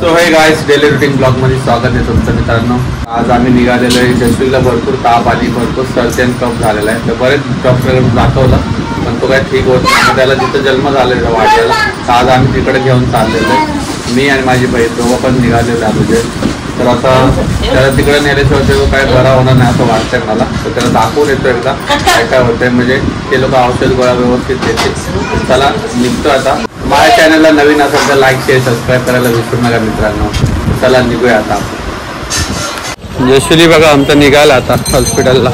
So hey guys, daily routine blog मध्ये स्वागत आहे तुमचं मित्रांनो. आज आम्ही निघालेलो आहे. जशवीला भरपूर ताप आणि भरपूर सर्दी आणि कफ झालेला आहे. तर बरेच डॉक्टरकडे दाखवलं पण तो काय ठीक होत नाही. त्याला जिथं जन्म झालेला वाड्याला, तर आज आम्ही तिकडे घेऊन चाललेलो आहे. मी आणि माझी बहीण दोघं पण निघालेलो आहे तुझे. तर आता त्याला तिकडे नेल्याशिवाय तो काय बरा होणार नाही असं वाटतंय मला. तर त्याला दाखवून येतो एकदा काय काय होतंय, म्हणजे ते लोक औषध गोळ्या व्यवस्थित देतील. चला निघतो आता. माझ्या चॅनलला नवीन असेल तर लाईक शेअर सबस्क्राईब करायला विसरू नका मित्रांनो. चला निघूया आता. जशुली बघा आमचं निघाला आता हॉस्पिटलला.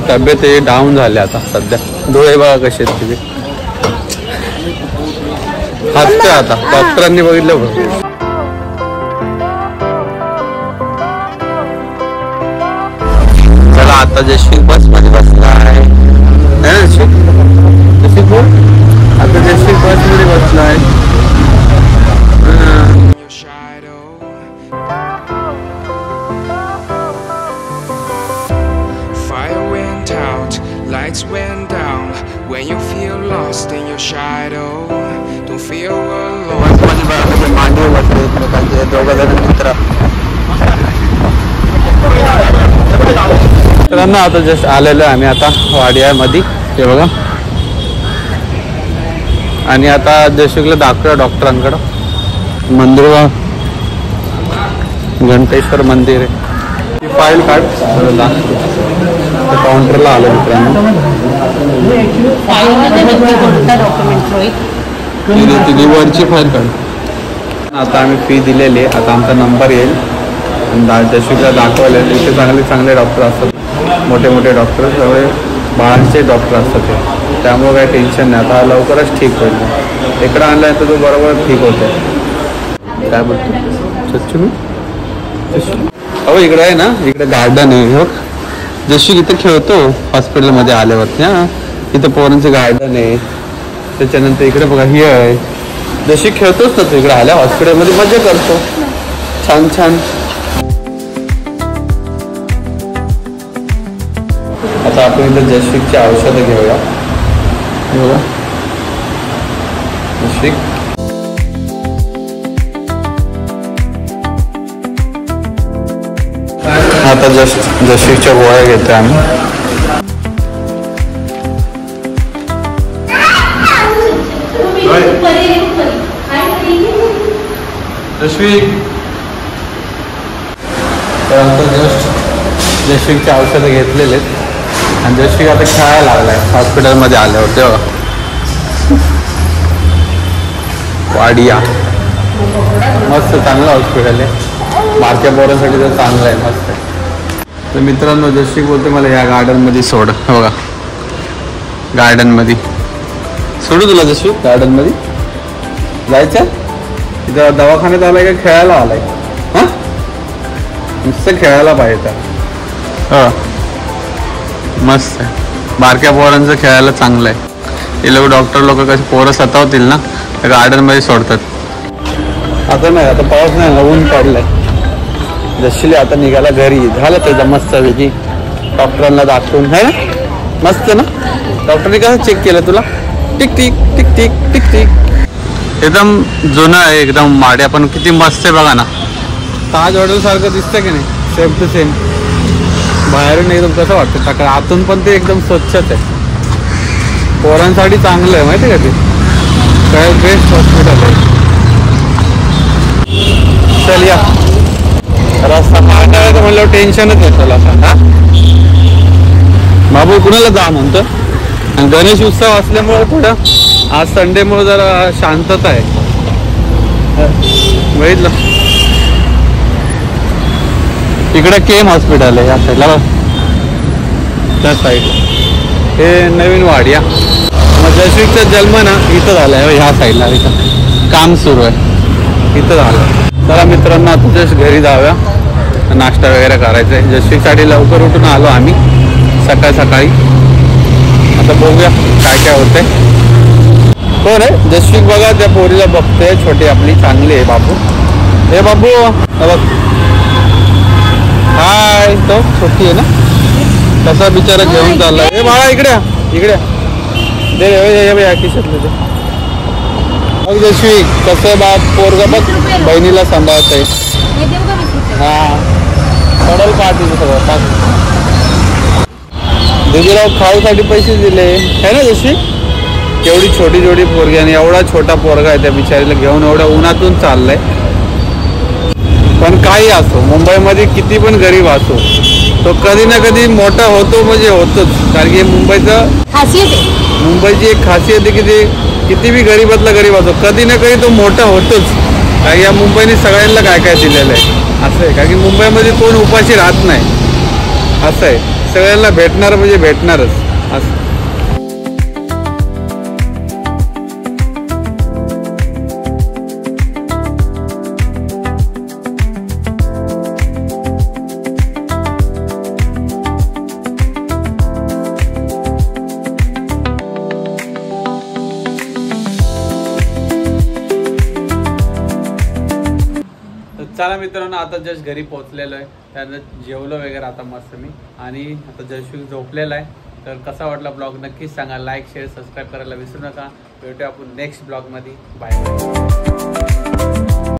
तब्येत डाऊन झाली आता सध्या. डोळे बघा कसे आहेत तिथे. हसतोय आता. डॉक्टरांनी बघितलं बघ. चला आता जशवी बस मध्ये बसला आहे. आता जशवी बस मध्ये बसला आहे. Lights went down when you feel lost in your shadow. Don't feel alone. मित्रांनो आता जस्ट आलेलो आहे आम्ही आता वाडियामध्ये. हे बघा. आणि आता जशवीला दाखवूया डॉक्टरांकडं. मंदिर घंटेश्वर मंदिर आहे. फाईल काढ. काउंटरला आलं मित्रांनो. वरची फाईल काढ. आता आम्ही फी दिलेली आहे. आता आमचा नंबर येईल. जशवीला दाखवायला तिथे चांगले चांगले डॉक्टर असतात. मोठे मोठे डॉक्टर सगळे बाळांचे डॉक्टर असतात ते. त्यामुळे काही टेन्शन नाही. आता लवकरच ठीक होईल. इकडं आणलं तर तो बरोबर ठीक होतो. काय बोलतो सच्चू मी. हो इकडं आहे ना, इकडे गार्डन आहे. हो जशी इथं खेळतो हॉस्पिटलमध्ये आल्यावरती. हां इथं पोरांचं गार्डन आहे. त्याच्यानंतर इकडे बघा ही आहे. जशी खेळतोच ना तू इकडे आल्या हॉस्पिटलमध्ये मजा करतो. छान छान. आता आपण इथं जशवीची औषधं घेऊया. बघा जशवी. आता जशवीच्या गोळ्या घेतोय आम्ही. जशवी जशवीचे औषधं घेतलेले आहेत. आणि जशवी आता खेळायला लागलाय हॉस्पिटलमध्ये आल्यावर. तेव्हा वाडिया मस्त चांगलं हॉस्पिटल आहे. बारक्या पोरांसाठी तर चांगलं आहे. मस्त आहे. तर मित्रांनो जशी बोलते मला या गार्डनमध्ये सोड. बघा गार्डनमध्ये सोडू तुला. जशी गार्डनमध्ये जायचं. इथं दवाखान्यात आलाय का खेळायला आलाय. हां नुसतं खेळायला पाहिजे. हां मस्त आहे. बारक्या पोरांचं खेळायला चांगलं आहे. हे लोक डॉक्टर लोक कसे पोरं सतावतील ना तर गार्डनमध्ये सोडतात. आता नाही, आता पाऊस नाही ना, ऊन पडलाय. जशी आता निघाला घरी. झालं त्याचा मस्त पैकी डॉक्टरांना दाखवून. है ना मस्त ना. डॉक्टरने कसं चेक केलं तुला. Tick tick tick tick tick tick. एकदम जुनं आहे एकदम माड्या पण किती मस्त आहे बघा ना. ताज हॉटेल सारखं दिसतं की नाही. Same to same. बाहेरून एकदम कसं वाटतं टाकलं. आतून पण ते एकदम स्वच्छच आहे. पोरांसाठी चांगलं आहे माहिती आहे का ते. काय बेस्ट हॉस्पिटल आहे. चल या. रस्ता पार करायचं म्हणल्यावर टेन्शनच येतं आता. बाबू कुणाला जा म्हणतो. आणि गणेश उत्सव असल्यामुळे थोडं आज संडेमुळे जरा शांतता आहे. बघितलं इकडे केम हॉस्पिटल आहे या साईडला. त्या साईडला हे नवीन वाडिया. मग जशवीचा जन्म ना इथं झाला आहे. ह्या साईडला इथं काम सुरू आहे. इथं झालं. चला मित्रांनो आता जस्ट घरी जाऊया. नाश्ता वगैरे करायचा आहे. जशवीसाठी लवकर उठून आलो आम्ही सकाळी. आता बघूया काय काय होतंय. कोण आहे जशवी बघा. त्या पोरीला बघते. छोटी आपली चांगली आहे. बाबू हे बाबू बघ. हाय तो छोटी आहे ना. कसा बिचारा घेऊन चाललाय. हे बाळा इकडे इकडे दे. खिशातलं ते मग जशी कसं बा पोरगा बघ बहिणीला सांभाळत आहे. हा पडल पाहते सगळं पाच दिदीराव खाऊसाठी पैसे दिले है ना. जशी एवढी छोटी छोटी पोरगी आणि एवढा छोटा पोरगा आहे त्या बिचारीला घेऊन एवढ्या उन्हातून चाललंय. पण काही असो मुंबईमध्ये किती पण गरीब असो तो कधी ना कधी मोठा होतो म्हणजे होतोच. कारण की मुंबईचं खासियत आहे, मुंबईची एक खासियत आहे की ते किती बी गरीबातला गरीब असो कधी ना कधी तो मोठा होतोच. कारण या मुंबईने सगळ्यांना काय काय दिलेलं आहे असं आहे. कारण की मुंबईमध्ये कोण उपाशी राहत नाही असं आहे. सगळ्यांना भेटणार म्हणजे भेटणारच असं. चला मित्रांनो आता जस्ट घरी पोहोचलेलो आहे. त्यानंतर जेवलो वगैरे आता मस्त मी आणि आता जस्ट झोपलेला आहे. तर कसा वाटला ब्लॉग नक्कीच सांगा. लाईक शेअर सबस्क्राईब करायला विसरू नका. भेटूया आपण नेक्स्ट ब्लॉगमध्ये. बाय.